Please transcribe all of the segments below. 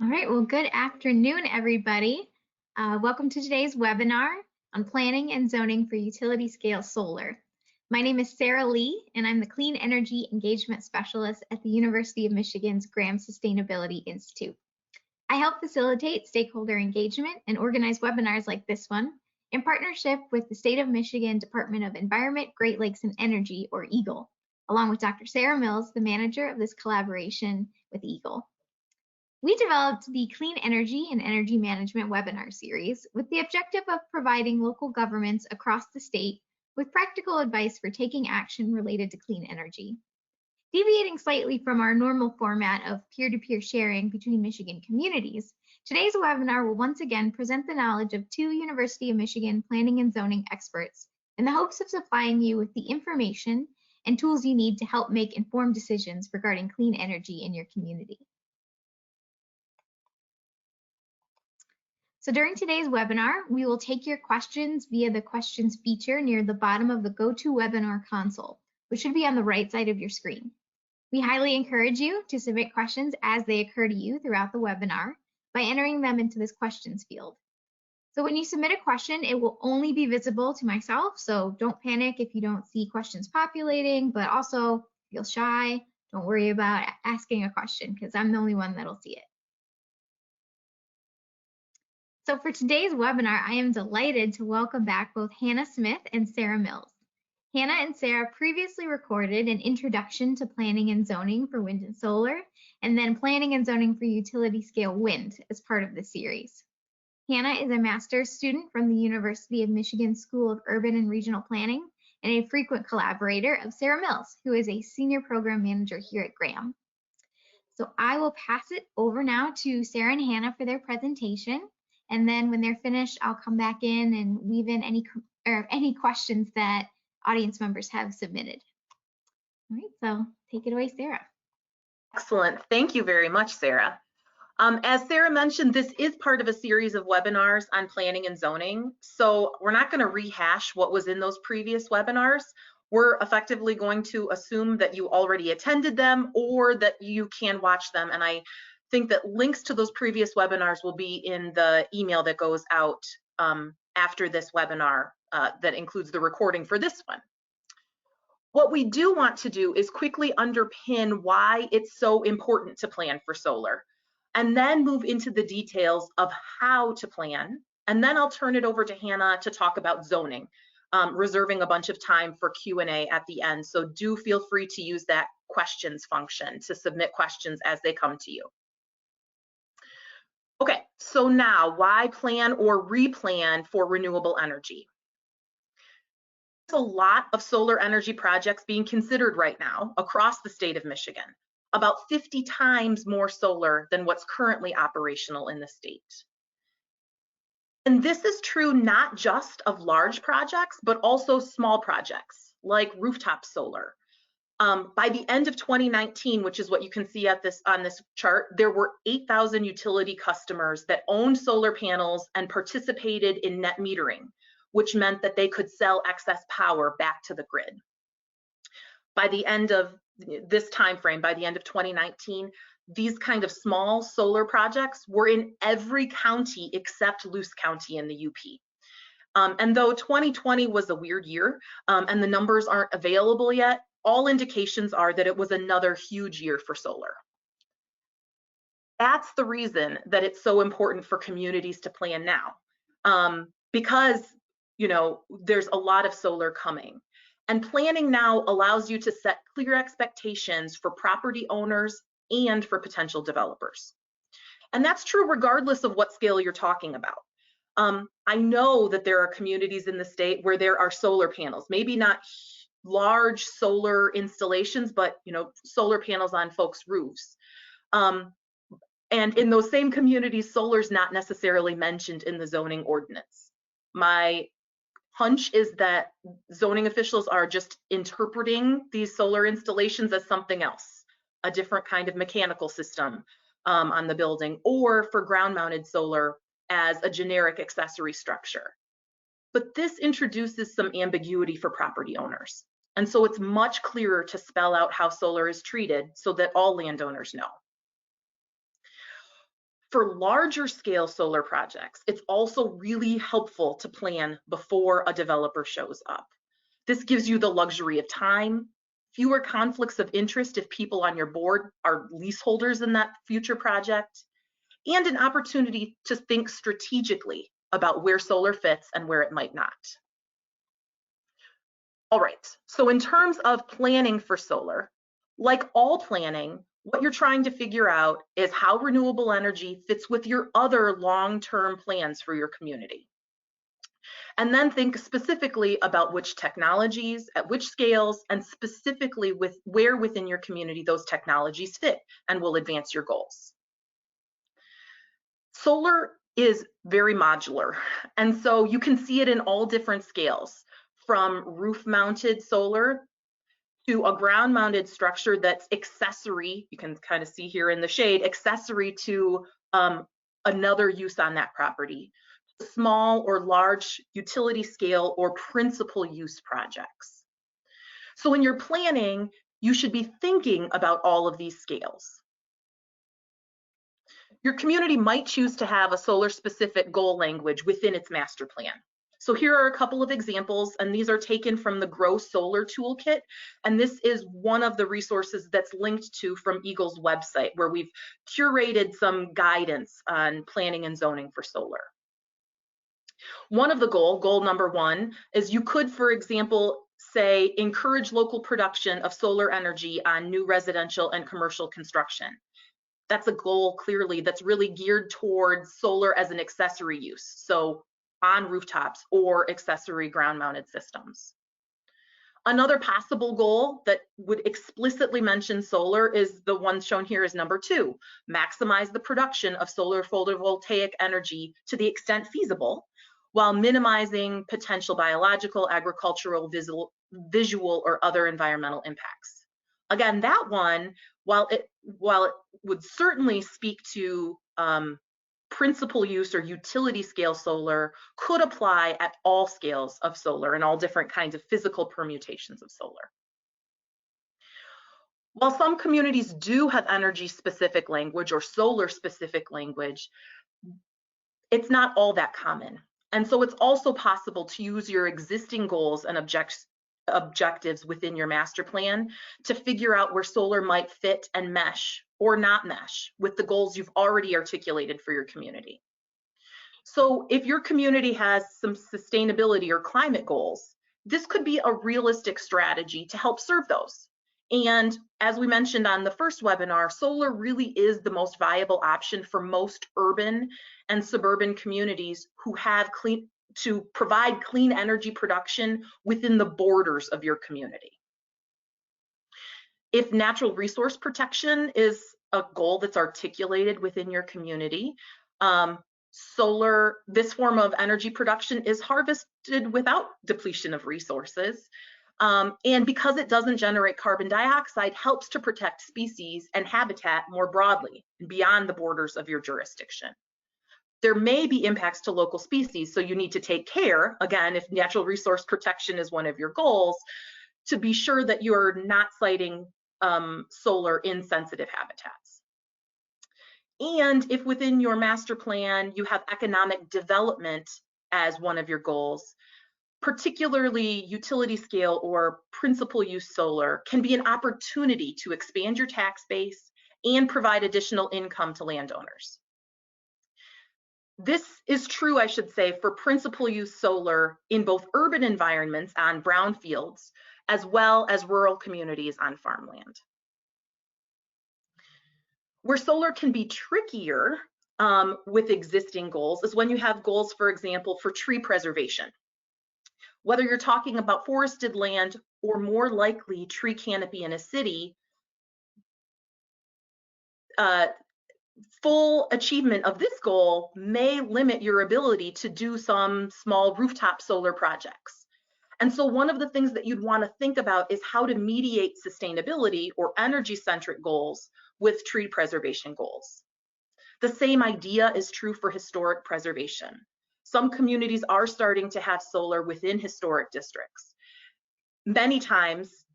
right, well, good afternoon, everybody. Welcome to today's webinar on planning and zoning for utility scale solar. My name is Sarah Lee, and I'm the Clean Energy Engagement Specialist at the University of Michigan's Graham Sustainability Institute. I help facilitate stakeholder engagement and organize webinars like this one in partnership with the State of Michigan Department of Environment, Great Lakes, and Energy, or EGLE, along with Dr. Sarah Mills, the manager of this collaboration with EGLE. We developed the Clean Energy and Energy Management webinar series with the objective of providing local governments across the state with practical advice for taking action related to clean energy. Deviating slightly from our normal format of peer-to-peer sharing between Michigan communities, today's webinar will once again present the knowledge of two University of Michigan planning and zoning experts in the hopes of supplying you with the information and tools you need to help make informed decisions regarding clean energy in your community. So during today's webinar, we will take your questions via the questions feature near the bottom of the GoToWebinar console, which should be on the right side of your screen. We highly encourage you to submit questions as they occur to you throughout the webinar by entering them into this questions field. So when you submit a question, it will only be visible to myself, so don't panic if you don't see questions populating, but also feel shy. Don't worry about asking a question because I'm the only one that'll see it. So for today's webinar, I am delighted to welcome back both Hannah Smith and Sarah Mills. Hannah and Sarah previously recorded an introduction to planning and zoning for wind and solar, and then planning and zoning for utility scale wind as part of the series. Hannah is a master's student from the University of Michigan School of Urban and Regional Planning and a frequent collaborator of Sarah Mills, who is a senior program manager here at Graham. So I will pass it over now to Sarah and Hannah for their presentation. And then when they're finished, I'll come back in and weave in any questions that audience members have submitted. All right, so take it away, Sarah. Excellent. Thank you very much, Sarah. As Sarah mentioned, this is part of a series of webinars on planning and zoning. So we're not going to rehash what was in those previous webinars. We're effectively going to assume that you already attended them or that you can watch them. And I think that links to those previous webinars will be in the email that goes out after this webinar that includes the recording for this one. What we do want to do is quickly underpin why it's so important to plan for solar, and then move into the details of how to plan. And then I'll turn it over to Hannah to talk about zoning, reserving a bunch of time for Q&A at the end. So do feel free to use that questions function to submit questions as they come to you. Okay, so now why plan or replan for renewable energy? There's a lot of solar energy projects being considered right now across the state of Michigan, about 50 times more solar than what's currently operational in the state. And this is true not just of large projects, but also small projects like rooftop solar. By the end of 2019, which is what you can see on this chart, there were 8,000 utility customers that owned solar panels and participated in net metering, which meant that they could sell excess power back to the grid. By the end of this time frame, by the end of 2019, these kind of small solar projects were in every county except Luce County in the UP. And though 2020 was a weird year and the numbers aren't available yet, all indications are that it was another huge year for solar. That's the reason that it's so important for communities to plan now, because there's a lot of solar coming. And planning now allows you to set clear expectations for property owners and for potential developers. And that's true regardless of what scale you're talking about. I know that there are communities in the state where there are solar panels, maybe not large solar installations, but solar panels on folks' roofs. And in those same communities, solar is not necessarily mentioned in the zoning ordinance. My hunch is that zoning officials are just interpreting these solar installations as something else, a different kind of mechanical system on the building, or for ground-mounted solar as a generic accessory structure. But this introduces some ambiguity for property owners. And so it's much clearer to spell out how solar is treated so that all landowners know. For larger scale solar projects, it's also really helpful to plan before a developer shows up. This gives you the luxury of time, fewer conflicts of interest if people on your board are leaseholders in that future project, and an opportunity to think strategically about where solar fits and where it might not. All right, so in terms of planning for solar, like all planning, what you're trying to figure out is how renewable energy fits with your other long-term plans for your community. And then think specifically about which technologies, at which scales, and specifically with where within your community those technologies fit and will advance your goals. Solar is very modular, and so you can see it in all different scales, from roof-mounted solar to a ground-mounted structure that's accessory, you can kind of see here in the shade, accessory to another use on that property, small or large utility scale or principal use projects. So when you're planning, you should be thinking about all of these scales. Your community might choose to have a solar-specific goal language within its master plan. So here are a couple of examples, and these are taken from the Grow Solar Toolkit, and this is one of the resources that's linked to from Eagle's website, where we've curated some guidance on planning and zoning for solar. One of the goal number 1, is you could, for example, say, encourage local production of solar energy on new residential and commercial construction. That's a goal clearly that's really geared towards solar as an accessory use, so on rooftops or accessory ground-mounted systems. Another possible goal that would explicitly mention solar is the one shown here as number 2, maximize the production of solar photovoltaic energy to the extent feasible, while minimizing potential biological, agricultural, visual, or other environmental impacts. Again, that one, while it would certainly speak to principal use or utility scale solar, could apply at all scales of solar and all different kinds of physical permutations of solar. While some communities do have energy specific language or solar specific language, it's not all that common. And so it's also possible to use your existing goals and objectives within your master plan to figure out where solar might fit and mesh or not mesh with the goals you've already articulated for your community. So if your community has some sustainability or climate goals, this could be a realistic strategy to help serve those. And as we mentioned on the first webinar, solar really is the most viable option for most urban and suburban communities who have to provide clean energy production within the borders of your community. If natural resource protection is a goal that's articulated within your community, this form of energy production is harvested without depletion of resources. And because it doesn't generate carbon dioxide, helps to protect species and habitat more broadly and beyond the borders of your jurisdiction. There may be impacts to local species, so you need to take care, again, if natural resource protection is one of your goals, to be sure that you're not siting solar in sensitive habitats. And if within your master plan you have economic development as one of your goals, particularly utility scale or principal use solar can be an opportunity to expand your tax base and provide additional income to landowners. This is true, I should say, for principal use solar in both urban environments on brownfields, as well as rural communities on farmland. Where solar can be trickier with existing goals is when you have goals, for example, for tree preservation. Whether you're talking about forested land or more likely tree canopy in a city, full achievement of this goal may limit your ability to do some small rooftop solar projects. And so one of the things that you'd want to think about is how to mediate sustainability or energy-centric goals with tree preservation goals. The same idea is true for historic preservation. Some communities are starting to have solar within historic districts. Many times,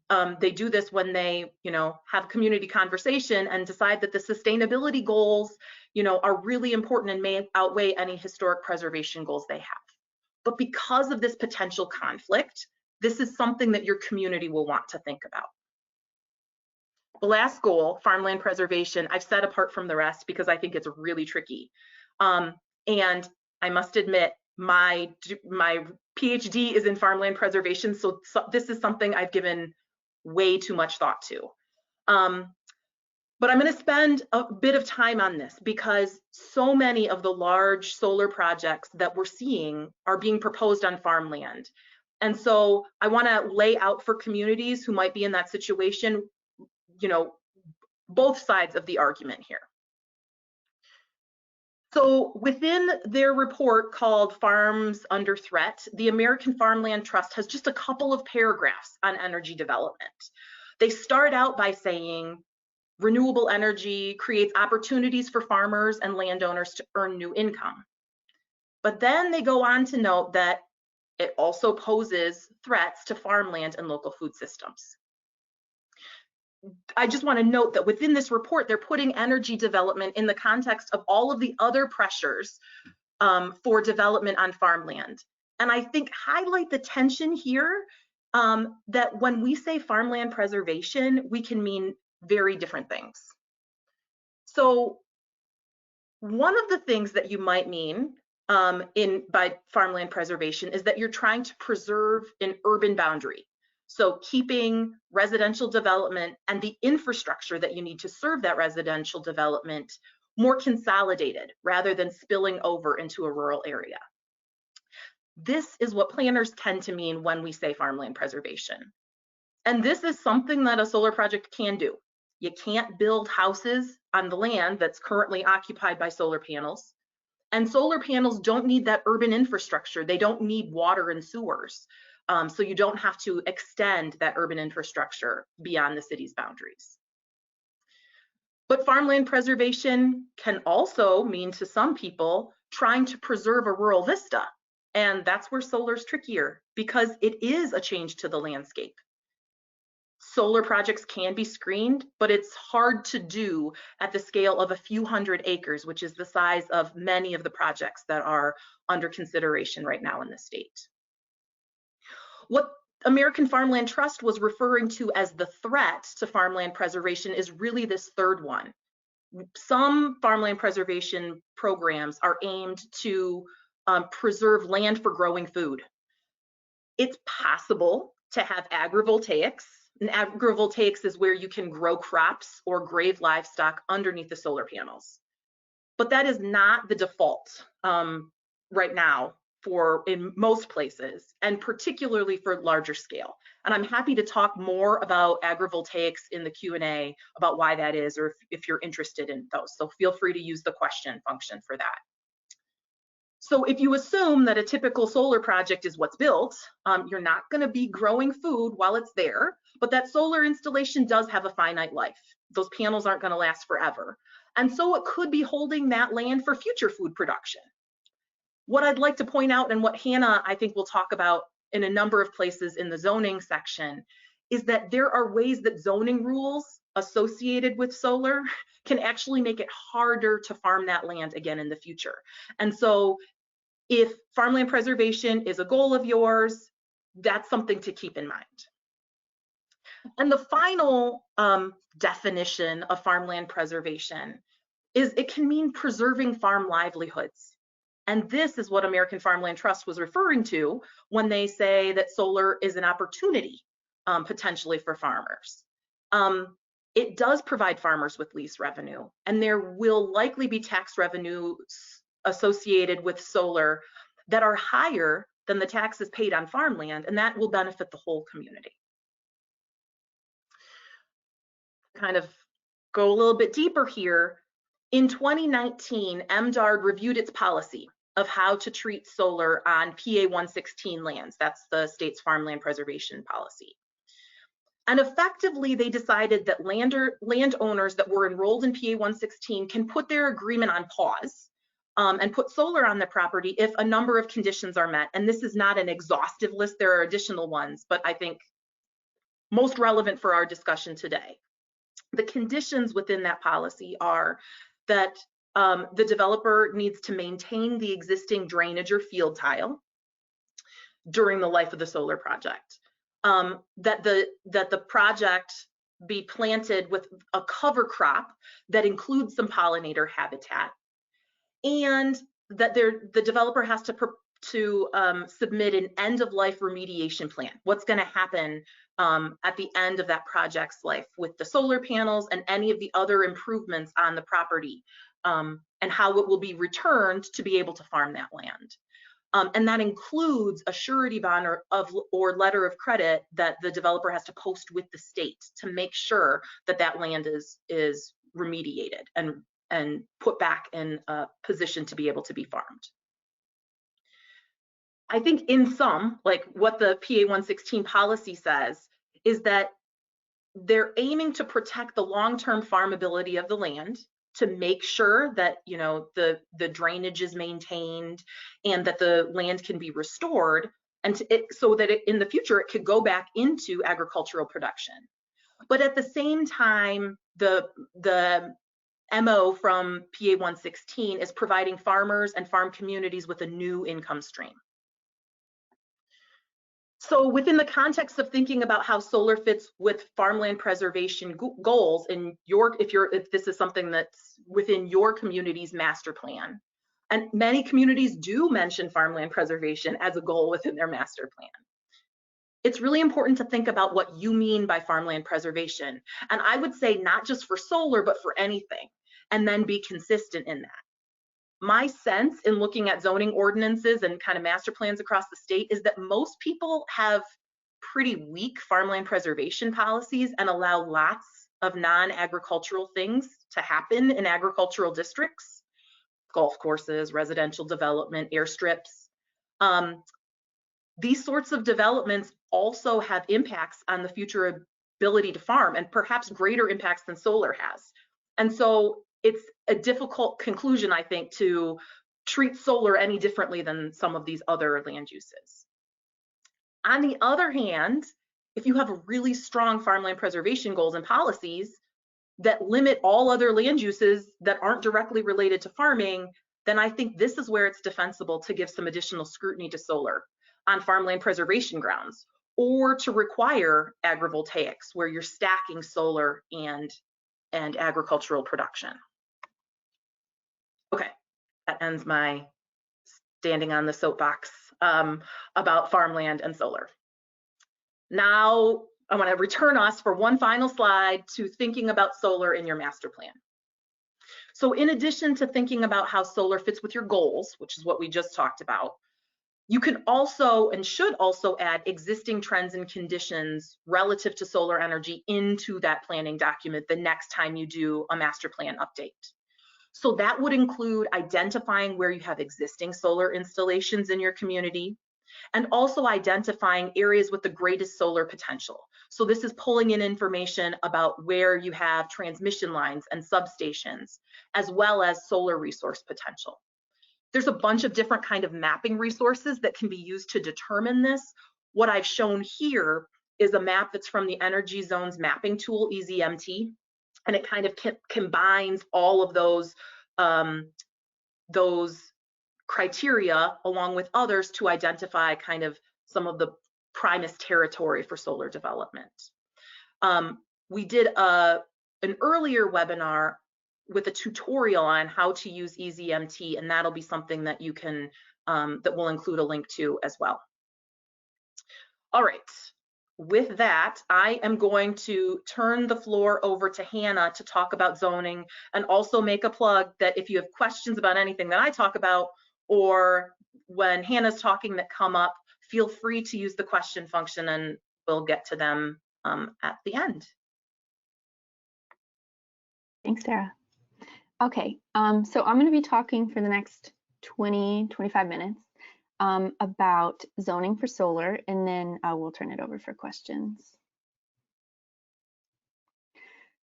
They do this when they, have community conversation and decide that the sustainability goals, are really important and may outweigh any historic preservation goals they have. But because of this potential conflict, this is something that your community will want to think about. The last goal, farmland preservation, I've set apart from the rest because I think it's really tricky. And I must admit, my PhD is in farmland preservation, so this is something I've given way too much thought to. But I'm going to spend a bit of time on this because so many of the large solar projects that we're seeing are being proposed on farmland. And so I want to lay out for communities who might be in that situation, both sides of the argument here. So within their report called Farms Under Threat, the American Farmland Trust has just a couple of paragraphs on energy development. They start out by saying, renewable energy creates opportunities for farmers and landowners to earn new income. But then they go on to note that it also poses threats to farmland and local food systems. I just want to note that within this report, they're putting energy development in the context of all of the other pressures for development on farmland. And I think highlight the tension here that when we say farmland preservation, we can mean very different things. So one of the things that you might mean by farmland preservation is that you're trying to preserve an urban boundary. So keeping residential development and the infrastructure that you need to serve that residential development more consolidated rather than spilling over into a rural area. This is what planners tend to mean when we say farmland preservation. And this is something that a solar project can do. You can't build houses on the land that's currently occupied by solar panels. And solar panels don't need that urban infrastructure. They don't need water and sewers. So you don't have to extend that urban infrastructure beyond the city's boundaries. But farmland preservation can also mean to some people trying to preserve a rural vista. And that's where solar's trickier because it is a change to the landscape. Solar projects can be screened, but it's hard to do at the scale of a few hundred acres, which is the size of many of the projects that are under consideration right now in the state. What American Farmland Trust was referring to as the threat to farmland preservation is really this third one. Some farmland preservation programs are aimed to preserve land for growing food. It's possible to have agrivoltaics. And agrivoltaics is where you can grow crops or grave livestock underneath the solar panels. But that is not the default right now in most places, and particularly for larger scale. And I'm happy to talk more about agrivoltaics in the Q&A about why that is, or if you're interested in those. So feel free to use the question function for that. So if you assume that a typical solar project is what's built, you're not going to be growing food while it's there, but that solar installation does have a finite life. Those panels aren't going to last forever. And so it could be holding that land for future food production. What I'd like to point out, and what Hannah, I think, will talk about in a number of places in the zoning section, is that there are ways that zoning rules associated with solar can actually make it harder to farm that land again in the future. And so if farmland preservation is a goal of yours, that's something to keep in mind. And the final definition of farmland preservation is it can mean preserving farm livelihoods. And this is what American Farmland Trust was referring to when they say that solar is an opportunity potentially for farmers. It does provide farmers with lease revenue, and there will likely be tax revenues associated with solar that are higher than the taxes paid on farmland, and that will benefit the whole community. Kind of go a little bit deeper here. In 2019, MDARD reviewed its policy of how to treat solar on PA 116 lands. That's the state's farmland preservation policy. And effectively, they decided that landowners that were enrolled in PA 116 can put their agreement on pause and put solar on the property if a number of conditions are met. And this is not an exhaustive list, there are additional ones, but I think most relevant for our discussion today. The conditions within that policy are that the developer needs to maintain the existing drainage or field tile during the life of the solar project, that the project be planted with a cover crop that includes some pollinator habitat, and that the developer has to submit an end-of-life remediation plan. What's going to happen at the end of that project's life with the solar panels and any of the other improvements on the property, and how it will be returned to be able to farm that land. And that includes a surety bond or letter of credit that the developer has to post with the state to make sure that that land is remediated and put back in a position to be able to be farmed. I think in sum, like what the PA 116 policy says is that they're aiming to protect the long-term farmability of the land, to make sure that, you know, the drainage is maintained and that the land can be restored, and so that in the future it could go back into agricultural production. But at the same time, the MO from PA 116 is providing farmers and farm communities with a new income stream. So within the context of thinking about how solar fits with farmland preservation goals in if this is something that's within your community's master plan, and many communities do mention farmland preservation as a goal within their master plan, it's really important to think about what you mean by farmland preservation. And I would say not just for solar, but for anything, and then be consistent in that. My sense in looking at zoning ordinances and kind of master plans across the state is that most people have pretty weak farmland preservation policies and allow lots of non-agricultural things to happen in agricultural districts, golf courses, residential development, airstrips. These sorts of developments also have impacts on the future ability to farm, and perhaps greater impacts than solar has. And so it's a difficult conclusion, I think, to treat solar any differently than some of these other land uses. On the other hand, if you have really strong farmland preservation goals and policies that limit all other land uses that aren't directly related to farming, then I think this is where it's defensible to give some additional scrutiny to solar on farmland preservation grounds, or to require agrivoltaics where you're stacking solar and agricultural production. Okay, that ends my standing on the soapbox about farmland and solar. Now I want to return us for one final slide to thinking about solar in your master plan. So in addition to thinking about how solar fits with your goals, which is what we just talked about, you can also and should also add existing trends and conditions relative to solar energy into that planning document the next time you do a master plan update. So that would include identifying where you have existing solar installations in your community, and also identifying areas with the greatest solar potential. So this is pulling in information about where you have transmission lines and substations, as well as solar resource potential. There's a bunch of different kind of mapping resources that can be used to determine this. What I've shown here is a map that's from the Energy Zones mapping tool, EZMT, and it kind of combines all of those criteria along with others to identify kind of some of the primest territory for solar development. We did an earlier webinar with a tutorial on how to use EZMT, and that'll be something that you can, that we'll include a link to as well. All right, with that, I am going to turn the floor over to Hannah to talk about zoning, and also make a plug that if you have questions about anything that I talk about, or when Hannah's talking that come up, feel free to use the question function and we'll get to them at the end. Thanks, Sarah. Okay, so I'm going to be talking for the next 20-25 minutes about zoning for solar, and then we'll turn it over for questions.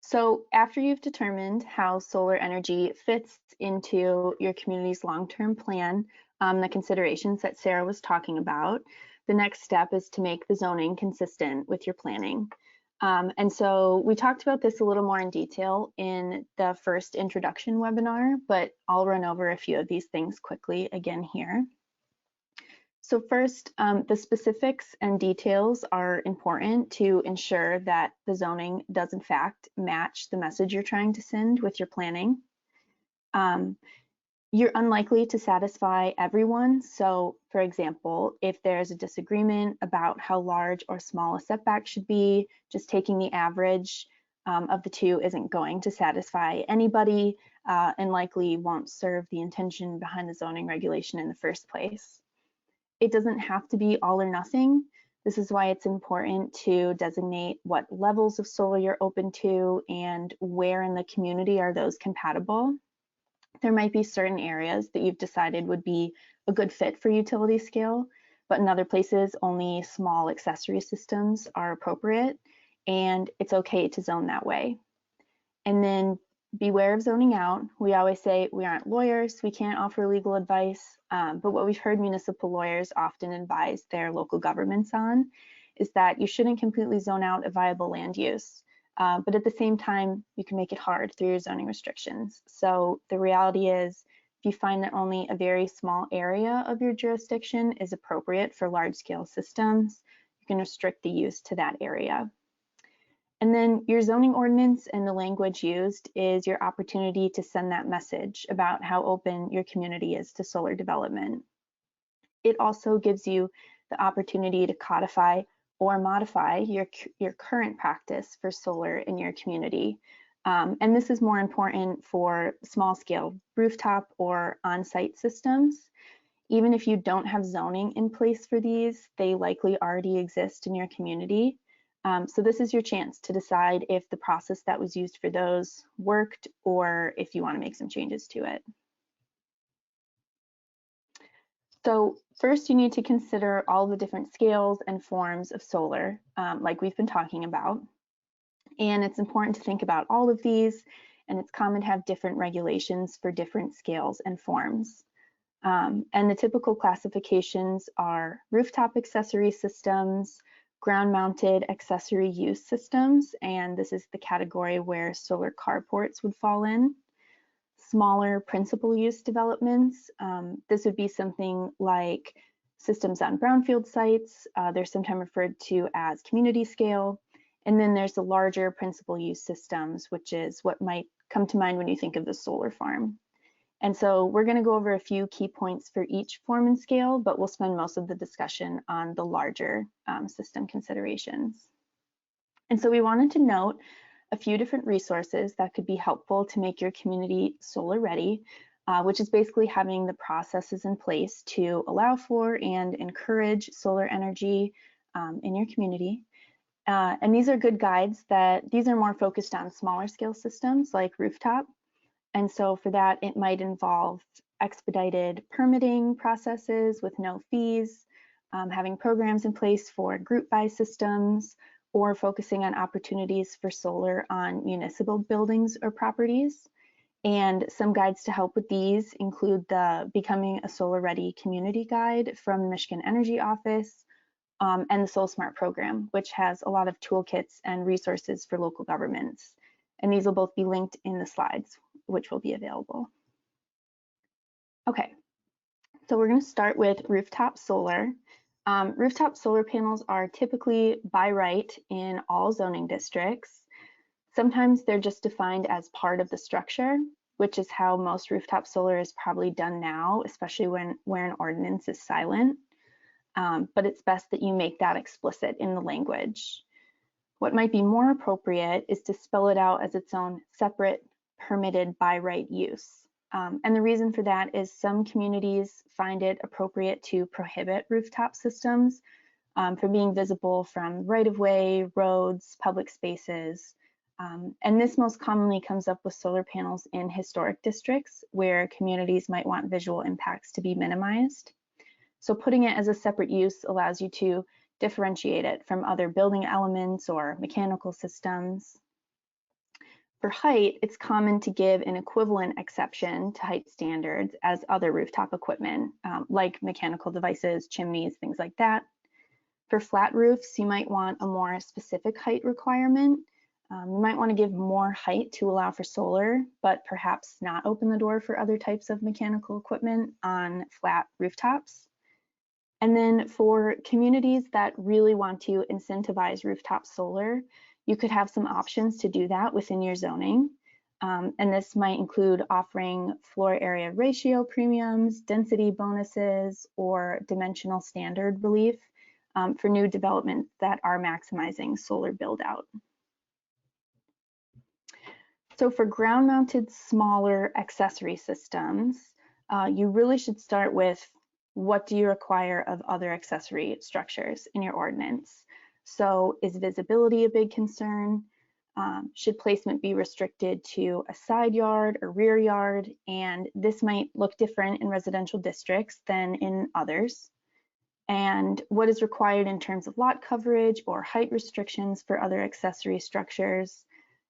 So after you've determined how solar energy fits into your community's long-term plan, the considerations that Sarah was talking about, the next step is to make the zoning consistent with your planning. And so we talked about this a little more in detail in the first introduction webinar, but I'll run over a few of these things quickly again here. So first, the specifics and details are important to ensure that the zoning does in fact match the message you're trying to send with your planning. You're unlikely to satisfy everyone. So for example, if there's a disagreement about how large or small a setback should be, just taking the average of the two isn't going to satisfy anybody and likely won't serve the intention behind the zoning regulation in the first place. It doesn't have to be all or nothing. This is why it's important to designate what levels of solar you're open to and where in the community are those compatible. There might be certain areas that you've decided would be a good fit for utility scale, but in other places only small accessory systems are appropriate, and it's okay to zone that way. And then beware of zoning out. We always say we aren't lawyers, we can't offer legal advice, but what we've heard municipal lawyers often advise their local governments on is that you shouldn't completely zone out a viable land use. But at the same time, you can make it hard through your zoning restrictions. So the reality is, if you find that only a very small area of your jurisdiction is appropriate for large-scale systems, you can restrict the use to that area. And then your zoning ordinance and the language used is your opportunity to send that message about how open your community is to solar development. It also gives you the opportunity to codify or modify your current practice for solar in your community. And this is more important for small scale rooftop or on-site systems. Even if you don't have zoning in place for these, they likely already exist in your community. So this is your chance to decide if the process that was used for those worked or if you want to make some changes to it. So first, you need to consider all the different scales and forms of solar, like we've been talking about. And it's important to think about all of these, and it's common to have different regulations for different scales and forms. And the typical classifications are rooftop accessory systems, ground-mounted accessory use systems, and this is the category where solar carports would fall in. Smaller principal use developments. This would be something like systems on brownfield sites. They're sometimes referred to as community scale. And then there's the larger principal use systems, which is what might come to mind when you think of the solar farm. And so we're going to go over a few key points for each form and scale, but we'll spend most of the discussion on the larger system considerations. And so we wanted to note a few different resources that could be helpful to make your community solar ready, which is basically having the processes in place to allow for and encourage solar energy in your community. And these are good guides these are more focused on smaller scale systems like rooftop. And so for that, it might involve expedited permitting processes with no fees, having programs in place for group buy systems, or focusing on opportunities for solar on municipal buildings or properties. And some guides to help with these include the Becoming a Solar Ready Community Guide from the Michigan Energy Office and the Soul Smart program, which has a lot of toolkits and resources for local governments. And these will both be linked in the slides, which will be available. Okay, so we're going to start with rooftop solar. Rooftop solar panels are typically by right in all zoning districts. Sometimes they're just defined as part of the structure, which is how most rooftop solar is probably done now, especially where an ordinance is silent. But it's best that you make that explicit in the language. What might be more appropriate is to spell it out as its own separate permitted by right use. And the reason for that is some communities find it appropriate to prohibit rooftop systems from being visible from right-of-way, roads, public spaces. And this most commonly comes up with solar panels in historic districts where communities might want visual impacts to be minimized. So putting it as a separate use allows you to differentiate it from other building elements or mechanical systems. For height, it's common to give an equivalent exception to height standards as other rooftop equipment, like mechanical devices, chimneys, things like that. For flat roofs, you might want a more specific height requirement. You might want to give more height to allow for solar, but perhaps not open the door for other types of mechanical equipment on flat rooftops. And then for communities that really want to incentivize rooftop solar, you could have some options to do that within your zoning. And this might include offering floor area ratio premiums, density bonuses, or dimensional standard relief for new developments that are maximizing solar build out. So for ground mounted smaller accessory systems, you really should start with what do you require of other accessory structures in your ordinance. So is visibility a big concern? Should placement be restricted to a side yard or rear yard? And this might look different in residential districts than in others. And what is required in terms of lot coverage or height restrictions for other accessory structures?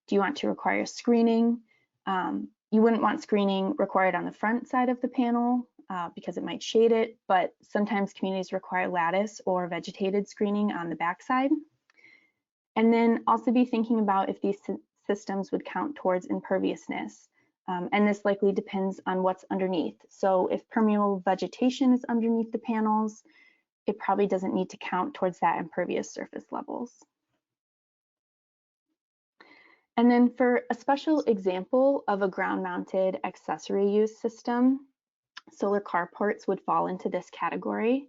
Do you want to require screening? You wouldn't want screening required on the front side of the panel because it might shade it, but sometimes communities require lattice or vegetated screening on the back side. And then also be thinking about if these systems would count towards imperviousness. And this likely depends on what's underneath. So if permeable vegetation is underneath the panels, it probably doesn't need to count towards that impervious surface levels. And then for a special example of a ground-mounted accessory use system, solar carports would fall into this category.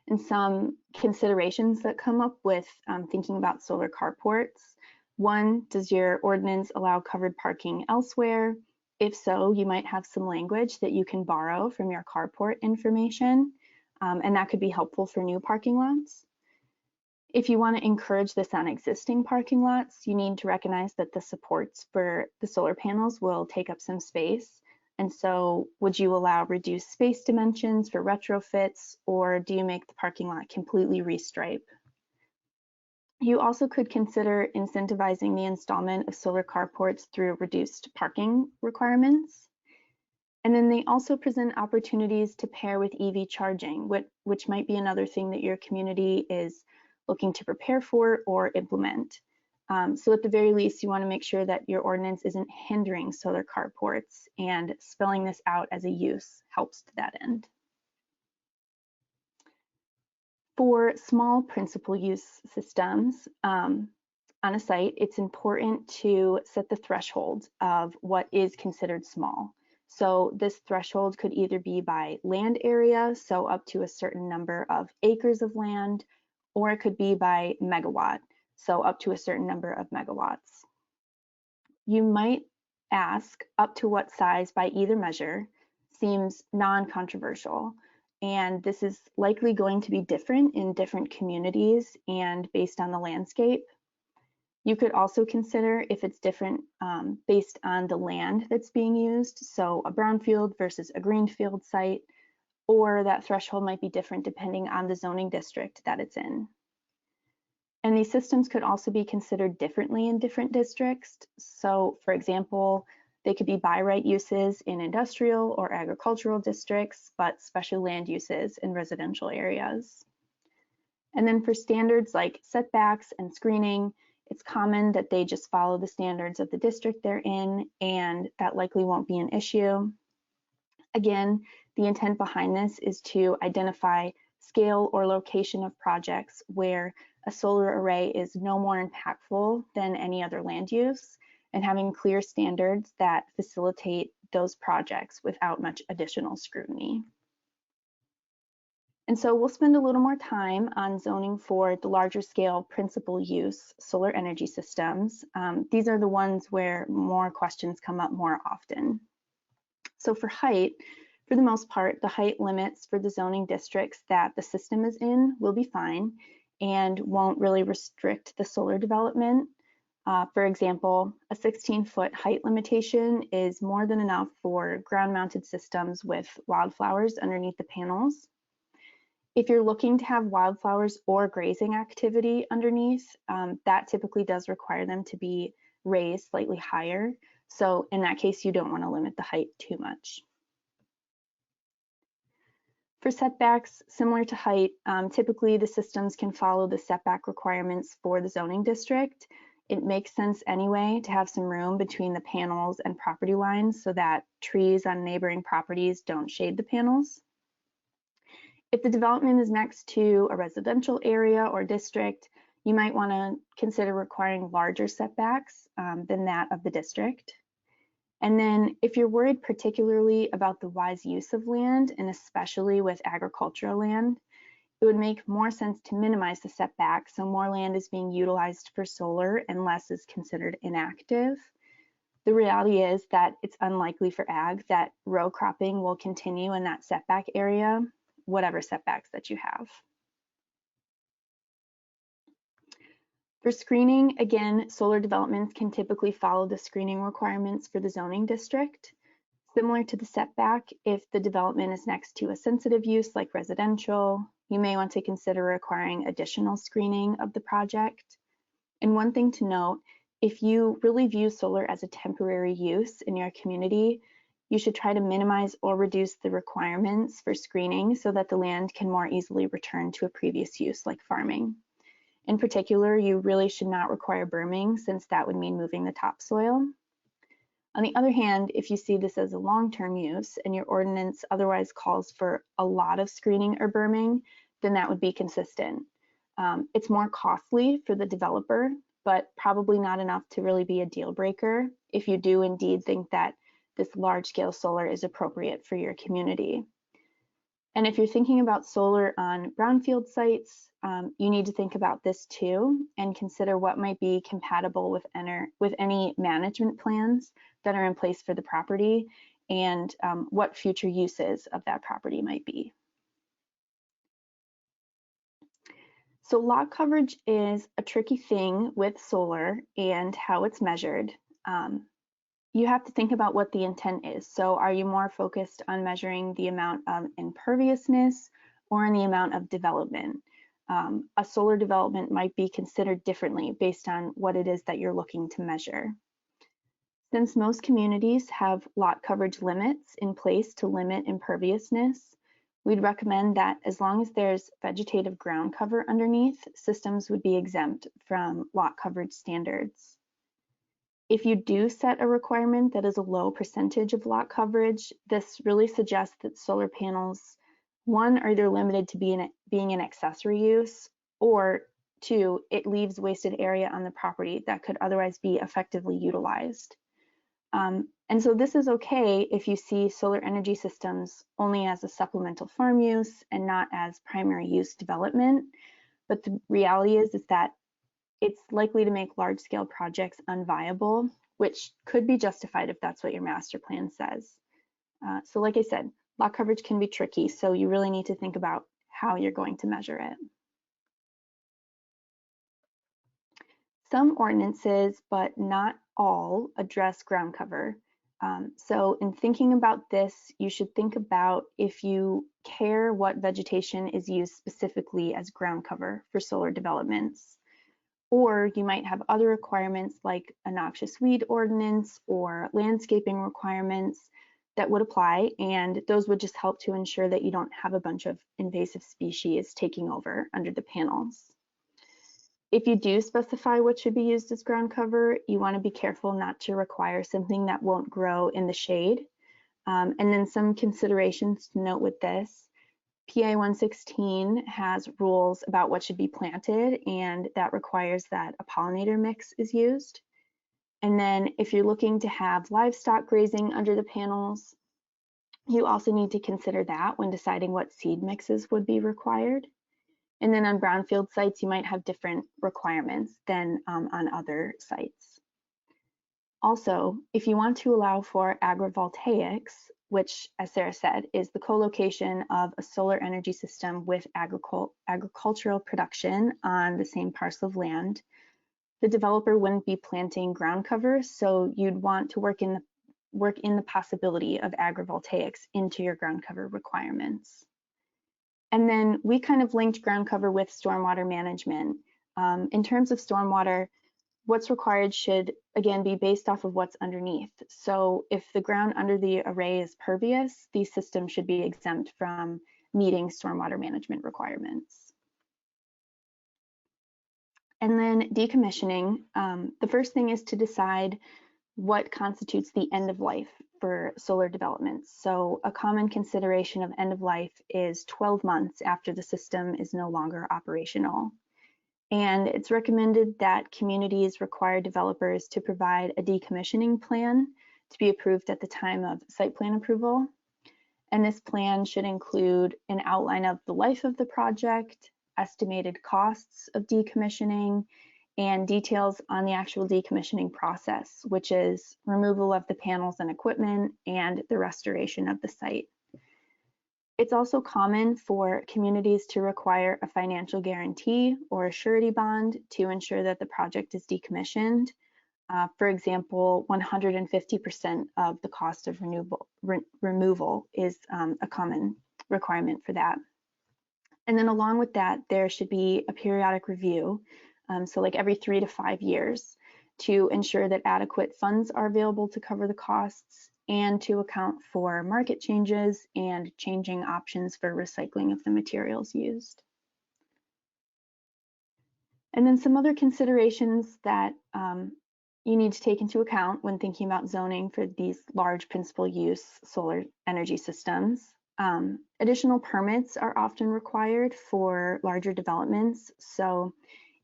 And some considerations that come up with thinking about solar carports. One, does your ordinance allow covered parking elsewhere? If so, you might have some language that you can borrow from your carport information, and that could be helpful for new parking lots. If you want to encourage this on existing parking lots, you need to recognize that the supports for the solar panels will take up some space. And so would you allow reduced space dimensions for retrofits, or do you make the parking lot completely restripe? You also could consider incentivizing the installation of solar carports through reduced parking requirements. And then they also present opportunities to pair with EV charging, which might be another thing that your community is looking to prepare for or implement. So at the very least, you want to make sure that your ordinance isn't hindering solar carports, and spelling this out as a use helps to that end. For small principal use systems on a site, it's important to set the threshold of what is considered small. So this threshold could either be by land area, so up to a certain number of acres of land, or it could be by megawatt, so up to a certain number of megawatts. You might ask up to what size by either measure seems non-controversial, and this is likely going to be different in different communities and based on the landscape. You could also consider if it's different based on the land that's being used, so a brownfield versus a greenfield site, or that threshold might be different depending on the zoning district that it's in. And these systems could also be considered differently in different districts. So for example, they could be by right uses in industrial or agricultural districts, but special land uses in residential areas. And then for standards like setbacks and screening, it's common that they just follow the standards of the district they're in, and that likely won't be an issue. Again, the intent behind this is to identify scale or location of projects where a solar array is no more impactful than any other land use, and having clear standards that facilitate those projects without much additional scrutiny. And so we'll spend a little more time on zoning for the larger scale principal use solar energy systems. These are the ones where more questions come up more often. So for height, for the most part, the height limits for the zoning districts that the system is in will be fine and won't really restrict the solar development. For example, a 16-foot height limitation is more than enough for ground-mounted systems with wildflowers underneath the panels. If you're looking to have wildflowers or grazing activity underneath, that typically does require them to be raised slightly higher. So in that case, you don't want to limit the height too much. For setbacks, similar to height, typically the systems can follow the setback requirements for the zoning district. It makes sense anyway to have some room between the panels and property lines so that trees on neighboring properties don't shade the panels. If the development is next to a residential area or district, you might want to consider requiring larger setbacks than that of the district. And then if you're worried particularly about the wise use of land, and especially with agricultural land, it would make more sense to minimize the setback so more land is being utilized for solar and less is considered inactive. The reality is that it's unlikely for ag that row cropping will continue in that setback area, whatever setbacks that you have. For screening, again, solar developments can typically follow the screening requirements for the zoning district. Similar to the setback, if the development is next to a sensitive use like residential, you may want to consider requiring additional screening of the project. And one thing to note, if you really view solar as a temporary use in your community, you should try to minimize or reduce the requirements for screening so that the land can more easily return to a previous use like farming. In particular, you really should not require berming since that would mean moving the topsoil. On the other hand, if you see this as a long-term use and your ordinance otherwise calls for a lot of screening or berming, then that would be consistent. It's more costly for the developer, but probably not enough to really be a deal breaker if you do indeed think that this large-scale solar is appropriate for your community. And if you're thinking about solar on brownfield sites, you need to think about this too and consider what might be compatible with any management plans that are in place for the property and what future uses of that property might be. So lot coverage is a tricky thing with solar and how it's measured. You have to think about what the intent is. So are you more focused on measuring the amount of imperviousness or in the amount of development? A solar development might be considered differently based on what it is that you're looking to measure. Since most communities have lot coverage limits in place to limit imperviousness, we'd recommend that as long as there's vegetative ground cover underneath, systems would be exempt from lot coverage standards. If you do set a requirement that is a low percentage of lot coverage, this really suggests that solar panels, one, are either limited to being an accessory use, or two, it leaves wasted area on the property that could otherwise be effectively utilized. And so this is okay if you see solar energy systems only as a supplemental farm use and not as primary use development. But the reality is that it's likely to make large-scale projects unviable, which could be justified if that's what your master plan says. So like I said, lot coverage can be tricky, so you really need to think about how you're going to measure it. Some ordinances, but not all, address ground cover. So in thinking about this, you should think about if you care what vegetation is used specifically as ground cover for solar developments. Or you might have other requirements like a noxious weed ordinance or landscaping requirements that would apply, and those would just help to ensure that you don't have a bunch of invasive species taking over under the panels. If you do specify what should be used as ground cover, you want to be careful not to require something that won't grow in the shade. And then some considerations to note with this. PA 116 has rules about what should be planted, and that requires that a pollinator mix is used. And then if you're looking to have livestock grazing under the panels, you also need to consider that when deciding what seed mixes would be required. And then on brownfield sites, you might have different requirements than on other sites. Also, if you want to allow for agrivoltaics, which, as Sarah said, is the co-location of a solar energy system with agricultural production on the same parcel of land, the developer wouldn't be planting ground cover, so you'd want to work in the possibility of agrivoltaics into your ground cover requirements. And then we kind of linked ground cover with stormwater management. In terms of stormwater, what's required should, again, be based off of what's underneath. So if the ground under the array is pervious, these systems should be exempt from meeting stormwater management requirements. And then decommissioning, the first thing is to decide what constitutes the end of life for solar developments. So a common consideration of end of life is 12 months after the system is no longer operational. And it's recommended that communities require developers to provide a decommissioning plan to be approved at the time of site plan approval. And this plan should include an outline of the life of the project, estimated costs of decommissioning, and details on the actual decommissioning process, which is removal of the panels and equipment and the restoration of the site. It's also common for communities to require a financial guarantee or a surety bond to ensure that the project is decommissioned. For example, 150% of the cost of removal is a common requirement for that. And then along with that, there should be a periodic review, so like every 3 to 5 years, to ensure that adequate funds are available to cover the costs and to account for market changes and changing options for recycling of the materials used. And then some other considerations that you need to take into account when thinking about zoning for these large principal use solar energy systems. Additional permits are often required for larger developments. So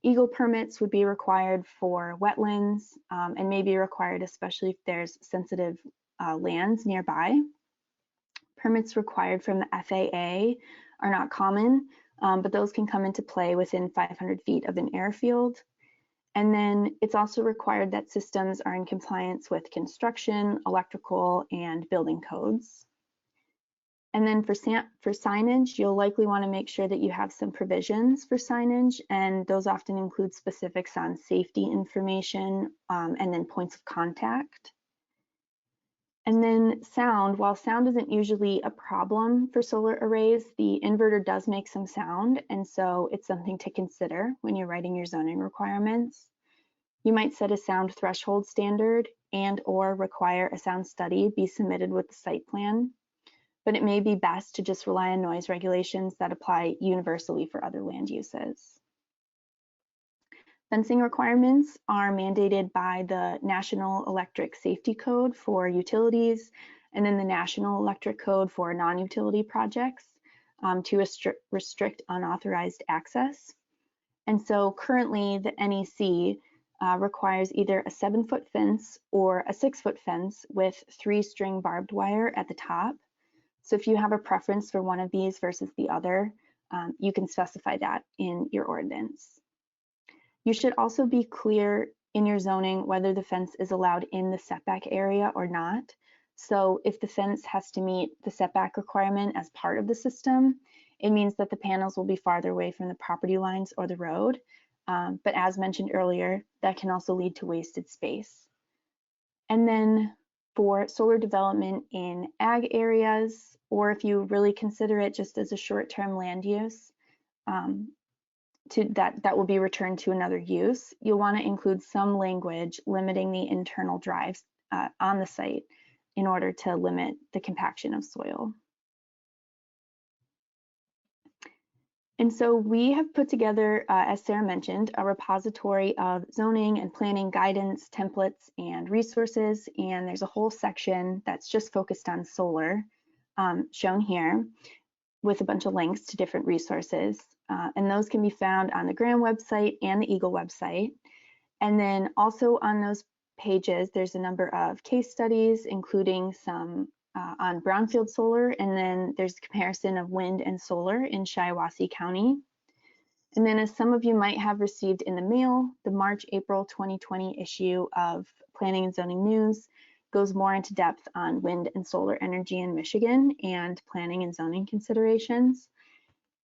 EGLE permits would be required for wetlands and may be required especially if there's sensitive lands nearby. Permits required from the FAA are not common, but those can come into play within 500 feet of an airfield. And then it's also required that systems are in compliance with construction, electrical, and building codes. And then for signage, you'll likely want to make sure that you have some provisions for signage, and those often include specifics on safety information and then points of contact. And then sound, while sound isn't usually a problem for solar arrays, the inverter does make some sound, and so it's something to consider when you're writing your zoning requirements. You might set a sound threshold standard and/or require a sound study be submitted with the site plan, but it may be best to just rely on noise regulations that apply universally for other land uses. Fencing requirements are mandated by the National Electric Safety Code for utilities and then the National Electric Code for non-utility projects to restrict unauthorized access. And so currently the NEC requires either a 7-foot fence or a 6-foot fence with 3-string barbed wire at the top. So if you have a preference for one of these versus the other, you can specify that in your ordinance. You should also be clear in your zoning whether the fence is allowed in the setback area or not. So if the fence has to meet the setback requirement as part of the system, it means that the panels will be farther away from the property lines or the road. But as mentioned earlier, that can also lead to wasted space. And then for solar development in ag areas, or if you really consider it just as a short-term land use, that will be returned to another use, you'll want to include some language limiting the internal drives on the site in order to limit the compaction of soil. And so we have put together, as Sarah mentioned, a repository of zoning and planning guidance, templates, and resources. And there's a whole section that's just focused on solar, shown here, with a bunch of links to different resources. And those can be found on the Graham website and the EGLE website. And then also on those pages, there's a number of case studies, including some on brownfield solar, and then there's a comparison of wind and solar in Shiawassee County. And then, as some of you might have received in the mail, the March-April 2020 issue of Planning and Zoning News goes more into depth on wind and solar energy in Michigan and planning and zoning considerations.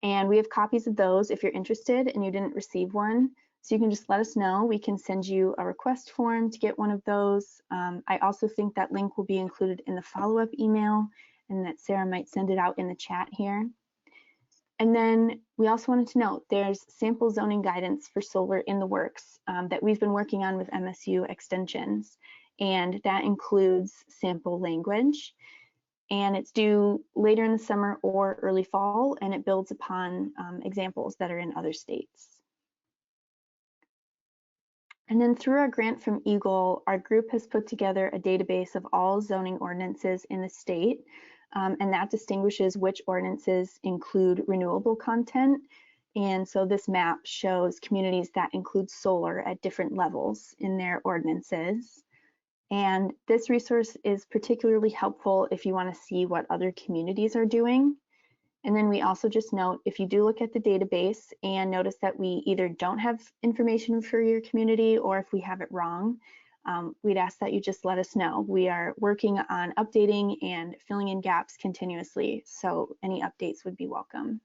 And we have copies of those if you're interested and you didn't receive one. So you can just let us know. We can send you a request form to get one of those. I also think that link will be included in the follow-up email and that Sarah might send it out in the chat here. And then we also wanted to note there's sample zoning guidance for solar in the works that we've been working on with MSU Extensions. And that includes sample language. and it's due later in the summer or early fall, and it builds upon examples that are in other states. And then through our grant from EAGLE, our group has put together a database of all zoning ordinances in the state, and that distinguishes which ordinances include renewable content. And so this map shows communities that include solar at different levels in their ordinances. And this resource is particularly helpful if you want to see what other communities are doing. And then we also just note, if you do look at the database and notice that we either don't have information for your community or if we have it wrong, we'd ask that you just let us know. We are working on updating and filling in gaps continuously, so any updates would be welcome.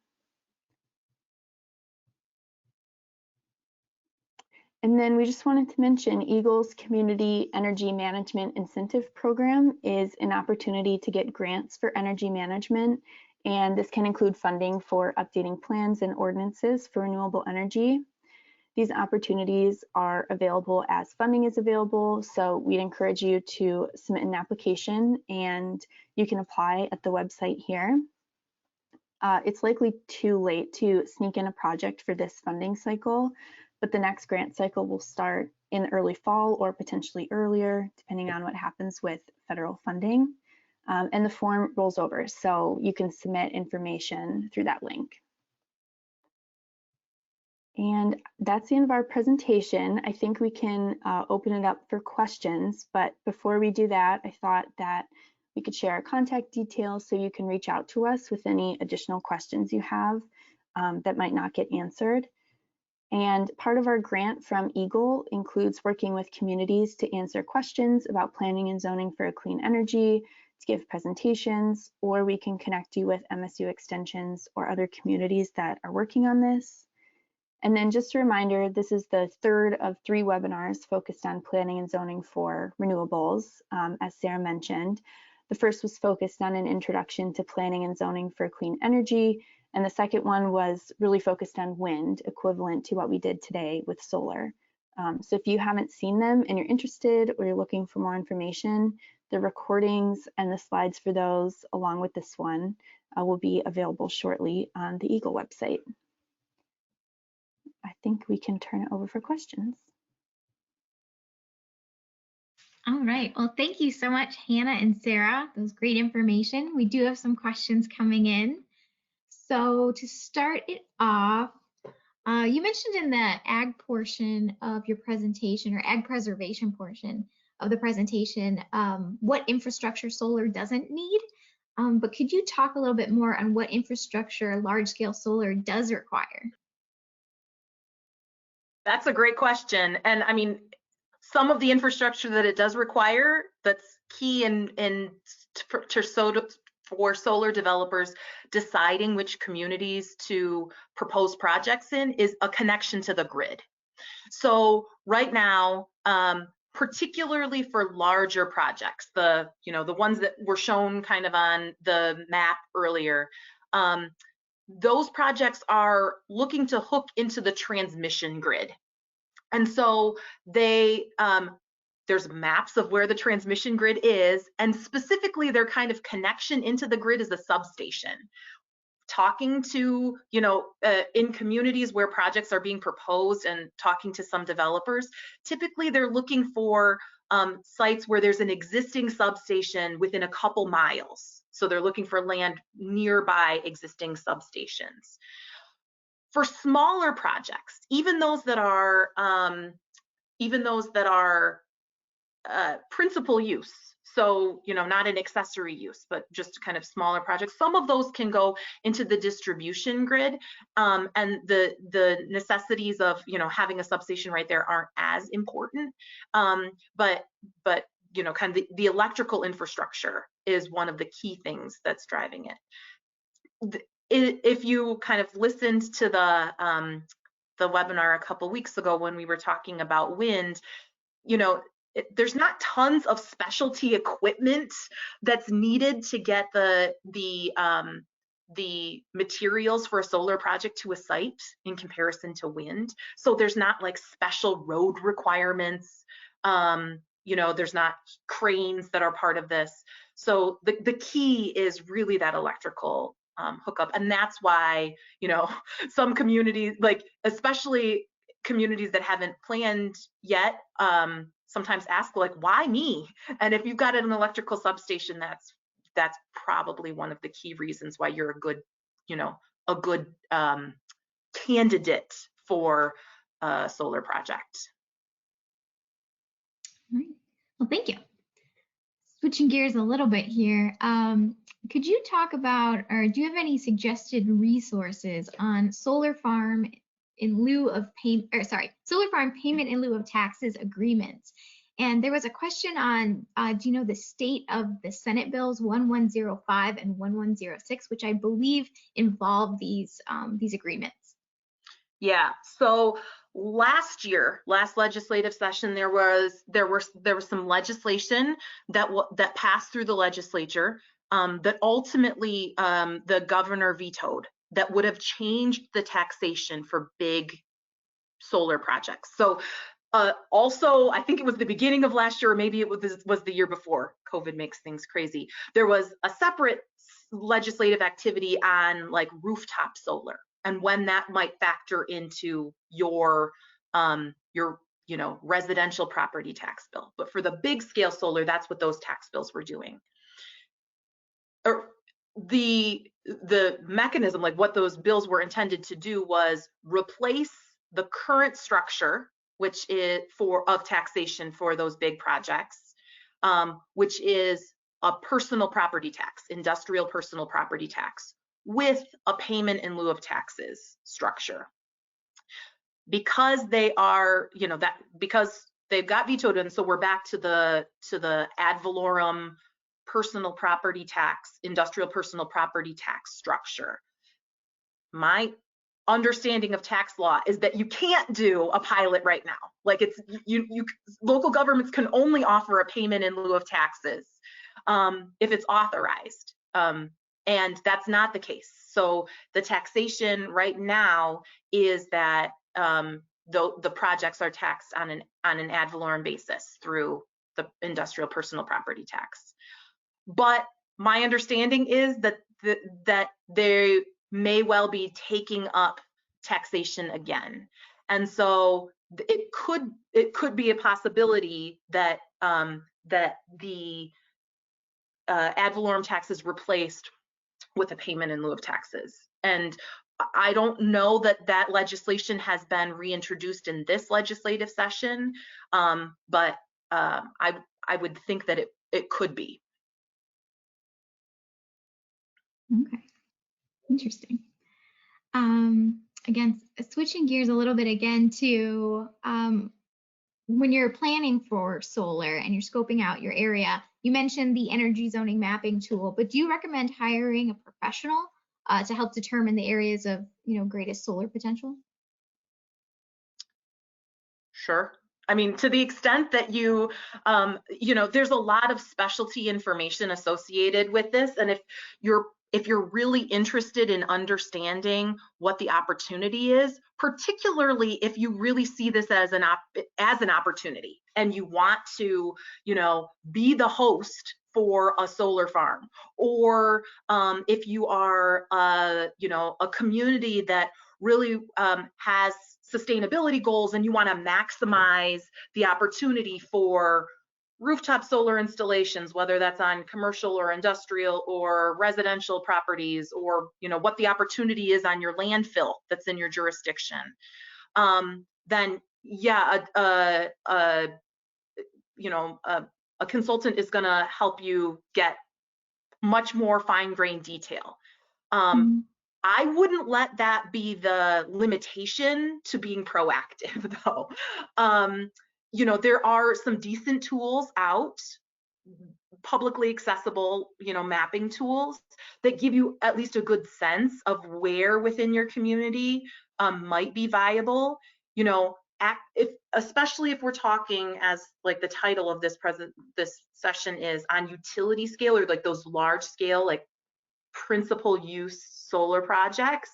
And then we just wanted to mention EAGLE's Community Energy Management Incentive Program is an opportunity to get grants for energy management, and this can include funding for updating plans and ordinances for renewable energy. These opportunities are available as funding is available, so we'd encourage you to submit an application, and you can apply at the website here. It's likely too late to sneak in a project for this funding cycle, but the next grant cycle will start in early fall or potentially earlier, depending on what happens with federal funding. And the form rolls over, so you can submit information through that link. And that's the end of our presentation. I think we can open it up for questions, but before we do that, I thought that we could share our contact details so you can reach out to us with any additional questions you have that might not get answered. And part of our grant from EAGLE includes working with communities to answer questions about planning and zoning for a clean energy, to give presentations, or we can connect you with MSU extensions or other communities that are working on this. And then just a reminder, this is the third of 3 webinars focused on planning and zoning for renewables, as Sarah mentioned. The first was focused on an introduction to planning and zoning for clean energy, and the second one was really focused on wind, equivalent to what we did today with solar. So if you haven't seen them and you're interested or you're looking for more information, the recordings and the slides for those, along with this one, will be available shortly on the EAGLE website. I think we can turn it over for questions. All right. Well, thank you so much, Hannah and Sarah. That was great information. We do have some questions coming in. So to start it off, you mentioned in the ag portion of your presentation, or ag preservation portion of the presentation, what infrastructure solar doesn't need. But could you talk a little bit more on what infrastructure large-scale solar does require? That's a great question. And I mean, some of the infrastructure that it does require that's key for solar developers deciding which communities to propose projects in is a connection to the grid. So right now, particularly for larger projects, the ones that were shown kind of on the map earlier, those projects are looking to hook into the transmission grid. And so there's maps of where the transmission grid is, and specifically their kind of connection into the grid is a substation. Talking to, in communities where projects are being proposed and talking to some developers, typically they're looking for sites where there's an existing substation within a couple miles. So they're looking for land nearby existing substations. For smaller projects, even those that are principal use, so not an accessory use, but just kind of smaller projects, some of those can go into the distribution grid, and the necessities of having a substation right there aren't as important, but kind of the electrical infrastructure is one of the key things that's driving it. If you kind of listened to the webinar a couple weeks ago when we were talking about wind, there's not tons of specialty equipment that's needed to get the materials for a solar project to a site in comparison to wind. So there's not like special road requirements. there's not cranes that are part of this. So the key is really that electrical hookup. And that's why, some communities, like especially communities that haven't planned yet, sometimes ask like, why me? And if you've got an electrical substation, that's probably one of the key reasons why you're a good candidate for a solar project. All right. Well, thank you. Switching gears a little bit here, could you talk about, or do you have any suggested resources on solar farm in lieu of payment, or sorry, solar farm payment in lieu of taxes agreements? And there was a question on, do you know the state of the Senate bills 1105 and 1106, which I believe involve these agreements? Yeah. So last legislative session, there was some legislation that passed through the legislature that ultimately the governor vetoed, that would have changed the taxation for big solar projects. So also, I think it was the beginning of last year, or maybe it was the year before. COVID makes things crazy. There was a separate legislative activity on like rooftop solar and when that might factor into your residential property tax bill. But for the big scale solar, that's what those tax bills were doing. Or the mechanism, like what those bills were intended to do, was replace the current structure, which is of taxation for those big projects, which is a personal property tax, industrial personal property tax, with a payment in lieu of taxes structure. Because they are, because they've got vetoed, and so we're back to the ad valorem personal property tax, industrial personal property tax structure. My understanding of tax law is that you can't do a pilot right now. Like local governments can only offer a payment in lieu of taxes if it's authorized, and that's not the case. So the taxation right now is that the projects are taxed on an ad valorem basis through the industrial personal property tax. But my understanding is that they may well be taking up taxation again, and so it could be a possibility that that the ad valorem tax is replaced with a payment in lieu of taxes. And I don't know that legislation has been reintroduced in this legislative session, but I would think that it could be. Okay, interesting. Again, switching gears a little bit again to when you're planning for solar and you're scoping out your area, you mentioned the energy zoning mapping tool, but do you recommend hiring a professional to help determine the areas of greatest solar potential? Sure. I mean, to the extent that there's a lot of specialty information associated with this, and if you're really interested in understanding what the opportunity is, particularly if you really see this as an opportunity and you want to, be the host for a solar farm, or if you are, a community that really has sustainability goals and you want to maximize the opportunity for rooftop solar installations, whether that's on commercial or industrial or residential properties, or what the opportunity is on your landfill that's in your jurisdiction, then yeah, a consultant is going to help you get much more fine-grained detail. I wouldn't let that be the limitation to being proactive, though. There are some decent tools out, publicly accessible, mapping tools that give you at least a good sense of where within your community might be viable. Especially if we're talking, as like the title of this session is, on utility scale, or like those large scale, like principal use solar projects,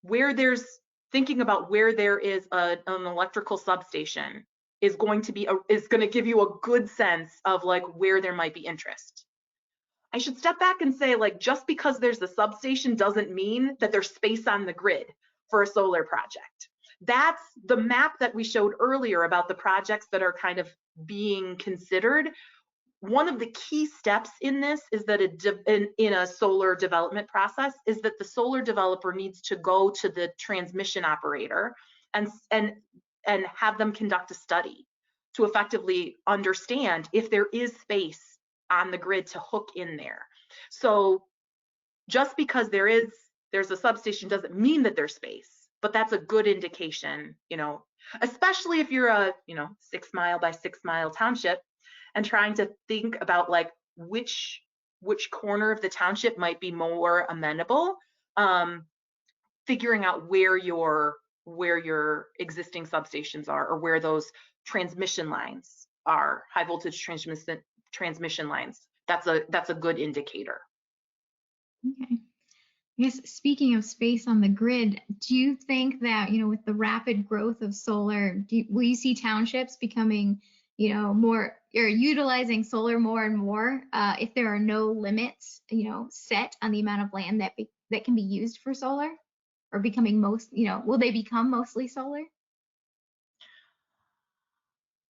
where there's thinking about where there is an electrical substation is going to give you a good sense of like where there might be interest. I should step back and say, like, just because there's a substation doesn't mean that there's space on the grid for a solar project. That's the map that we showed earlier about the projects that are kind of being considered. One of the key steps in this is that in a solar development process is that the solar developer needs to go to the transmission operator and have them conduct a study to effectively understand if there is space on the grid to hook in there. So just because there's a substation doesn't mean that there's space, but that's a good indication, you know, especially if you're a, you know, 6 mile by 6 mile township and trying to think about like which corner of the township might be more amenable, figuring out where your existing substations are, or where those transmission lines are, high voltage transmission lines. That's a good indicator. Okay. I guess speaking of space on the grid, do you think that, you know, with the rapid growth of solar, will you see townships becoming, you know, more, or utilizing solar more and more if there are no limits, you know, set on the amount of land that can be used for solar, or becoming will they become mostly solar?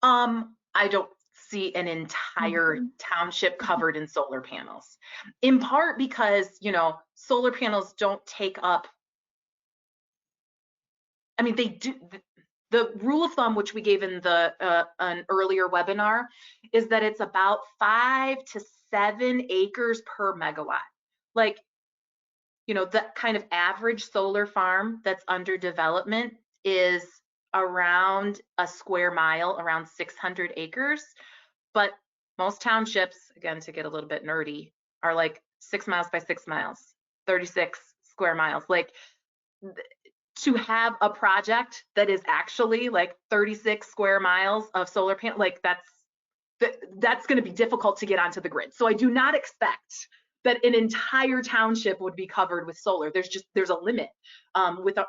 I don't see an entire township covered in solar panels, in part because, you know, solar panels don't take up, I mean, they do. The rule of thumb, which we gave in an earlier webinar, is that it's about 5 to 7 acres per megawatt. Like, you know, that kind of average solar farm that's under development is around a square mile, around 600 acres. But most townships, again, to get a little bit nerdy, are like 6 miles by 6 miles, 36 square miles. Like, to have a project that is actually like 36 square miles of solar panel, like that's going to be difficult to get onto the grid. So I do not expect that an entire township would be covered with solar. There's a limit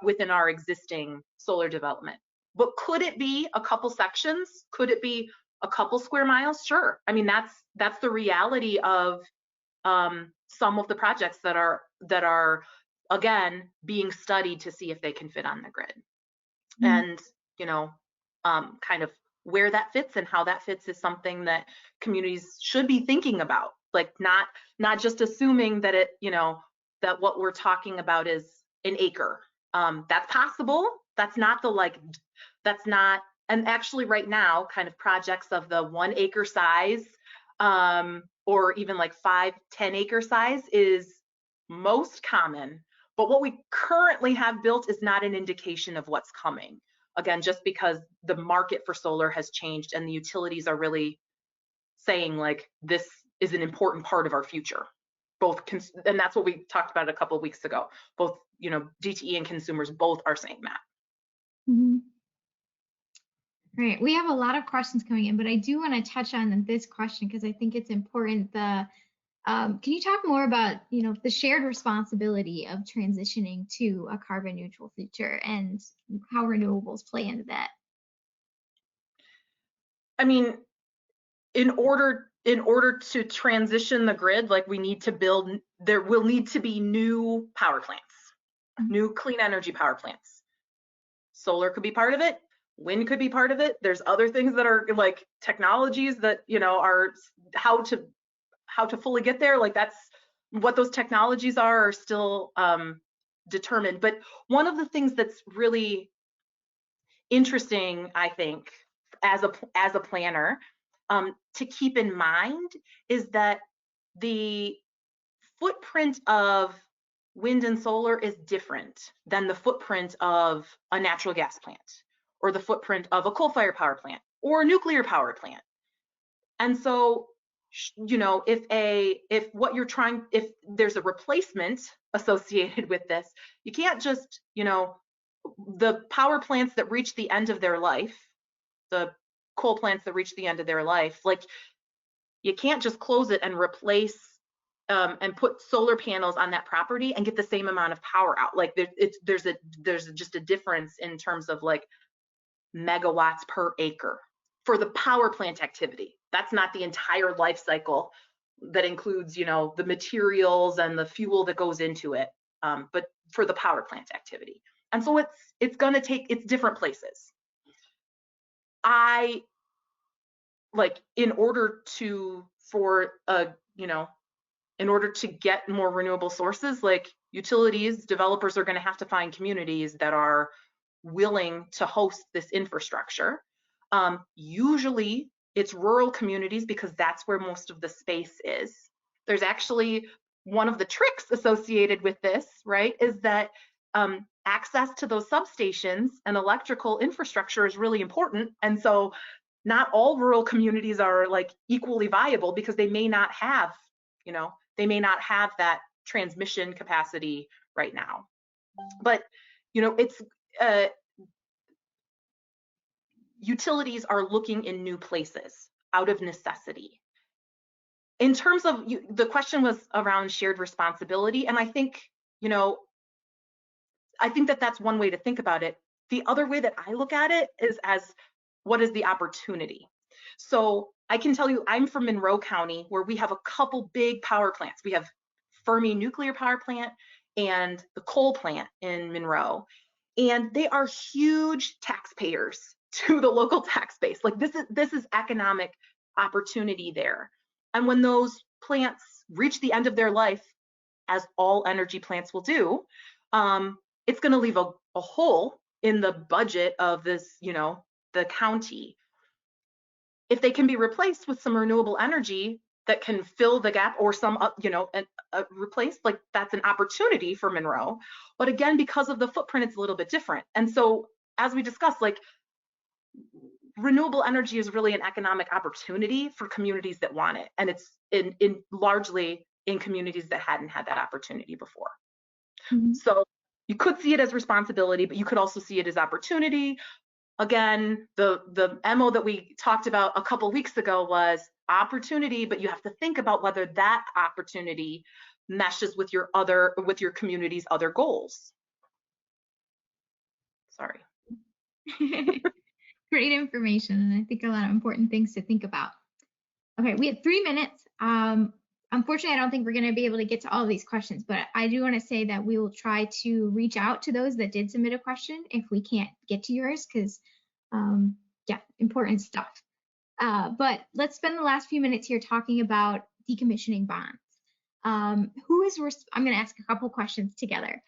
within our existing solar development. But could it be a couple sections? Could it be a couple square miles? Sure. I mean, that's the reality of some of the projects that are again being studied to see if they can fit on the grid. Mm-hmm. And, you know, kind of where that fits and how that fits is something that communities should be thinking about. Like, not just assuming that that what we're talking about is an acre. That's possible. That's not and actually right now, kind of projects of the 1 acre size, or even like 5-10 acre size is most common. But what we currently have built is not an indication of what's coming. Again, just because the market for solar has changed and the utilities are really saying like, this is an important part of our future. And that's what we talked about a couple of weeks ago. Both, you know, DTE and consumers both are saying that. Mm-hmm. Right. We have a lot of questions coming in, but I do want to touch on this question because I think it's important. Can you talk more about, you know, the shared responsibility of transitioning to a carbon neutral future and how renewables play into that? I mean, in order to transition the grid, like, there will need to be new power plants, mm-hmm. new clean energy power plants. Solar could be part of it. Wind could be part of it. There's other things that are like technologies that, you know, are how to fully get there. Like, that's what those technologies are still determined. But one of the things that's really interesting, I think, as a planner, to keep in mind is that the footprint of wind and solar is different than the footprint of a natural gas plant, or the footprint of a coal-fired power plant, or a nuclear power plant. And so, you know, if there's a replacement associated with this, you can't just, you know, the power plants that reach the end of their life, the coal plants that reach the end of their life, like, you can't just close it and replace and put solar panels on that property and get the same amount of power out. Like, there's just a difference in terms of like megawatts per acre. for the power plant activity. That's not the entire life cycle that includes, you know, the materials and the fuel that goes into it, but for the power plant activity. And so it's going to take, it's different places. In order to get more renewable sources, like utilities, developers are going to have to find communities that are willing to host this infrastructure. Usually it's rural communities because that's where most of the space is. There's actually one of the tricks associated with this, right, is that access to those substations and electrical infrastructure is really important. And so not all rural communities are like equally viable because they may not have, you know, they may not have that transmission capacity right now. But, you know, it's utilities are looking in new places out of necessity. In terms of, the question was around shared responsibility, and I think, you know, I think that that's one way to think about it. The other way that I look at it is as, what is the opportunity? So I can tell you, I'm from Monroe County, where we have a couple big power plants. We have Fermi nuclear power plant and the coal plant in Monroe, and they are huge taxpayers to the local tax base. Like this is economic opportunity there. And when those plants reach the end of their life, as all energy plants will do, it's going to leave a hole in the budget of this, you know, the county. If they can be replaced with some renewable energy that can fill the gap, or some, you know, replaced, like that's an opportunity for Monroe. But again, because of the footprint, it's a little bit different. And so, as we discussed, like renewable energy is really an economic opportunity for communities that want it, and it's largely in communities that hadn't had that opportunity before. Mm-hmm. So you could see it as responsibility, but you could also see it as opportunity. Again, the MO that we talked about a couple weeks ago was opportunity, but you have to think about whether that opportunity meshes with your community's other goals. Sorry. Great information, and I think a lot of important things to think about. Okay, we have 3 minutes. Unfortunately, I don't think we're going to be able to get to all of these questions, but I do want to say that we will try to reach out to those that did submit a question if we can't get to yours, because yeah, important stuff. But let's spend the last few minutes here talking about decommissioning bonds. I'm going to ask a couple questions together.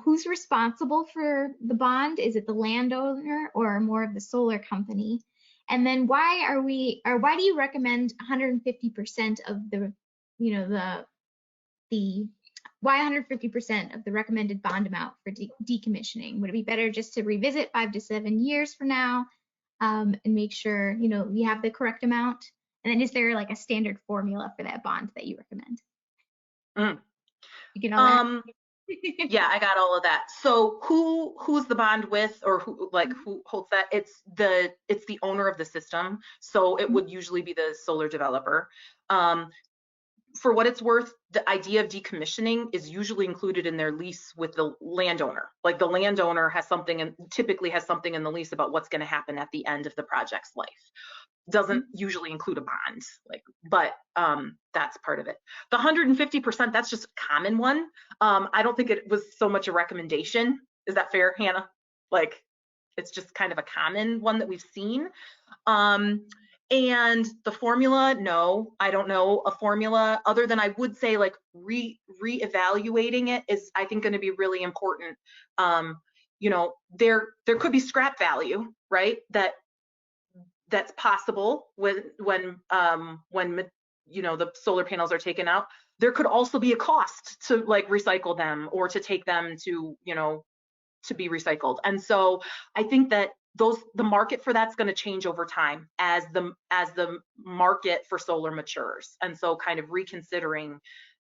Who's responsible for the bond? Is it the landowner or more of the solar company? And then why do you recommend 150% of the, you know, why 150% of the recommended bond amount for decommissioning? Would it be better just to revisit 5 to 7 years from now and make sure, you know, we have the correct amount? And then is there like a standard formula for that bond that you recommend? You get all that? Yeah, I got all of that. So who's the bond with, or who holds that? It's the owner of the system. So it would usually be the solar developer. For what it's worth, the idea of decommissioning is usually included in their lease with the landowner. Like the landowner has something, and typically has something in the lease about what's going to happen at the end of the project's life. Doesn't usually include a bond, but that's part of it. The 150%, that's just a common one. I don't think it was so much a recommendation. Is that fair, Hannah? Like, it's just kind of a common one that we've seen. And the formula, no, I don't know a formula, other than I would say like re-evaluating it is, I think, going to be really important. You know, there could be scrap value, right? That's possible when you know, the solar panels are taken out. There could also be a cost to like recycle them, or to take them to, you know, to be recycled. And so I think that the market for that's going to change over time as the market for solar matures. And so kind of reconsidering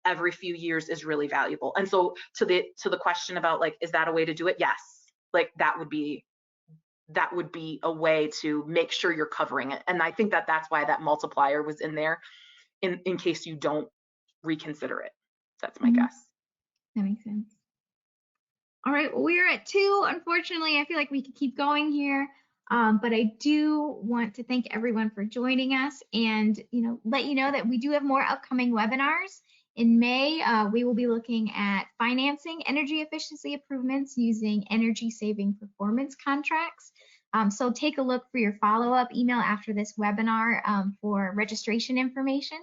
every few years is really valuable. And so to the question about like, is that a way to do it? Yes. Like that would be a way to make sure you're covering it. And I think that that's why that multiplier was in there, in case you don't reconsider it. That's my guess. That makes sense. All right, well, we're at 2. Unfortunately, I feel like we could keep going here. But I do want to thank everyone for joining us and, let you know that we do have more upcoming webinars. In May, we will be looking at financing energy efficiency improvements using energy saving performance contracts. So take a look for your follow-up email after this webinar for registration information.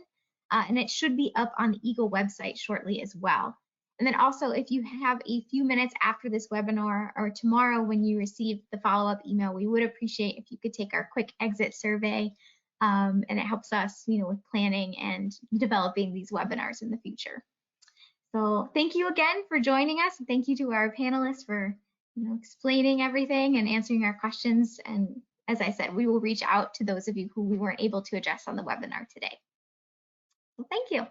And it should be up on the Eagle website shortly as well. And then also, if you have a few minutes after this webinar or tomorrow when you receive the follow-up email, we would appreciate if you could take our quick exit survey. And it helps us, with planning and developing these webinars in the future. So thank you again for joining us. And thank you to our panelists for, explaining everything and answering our questions. And as I said, we will reach out to those of you who we weren't able to address on the webinar today. So thank you.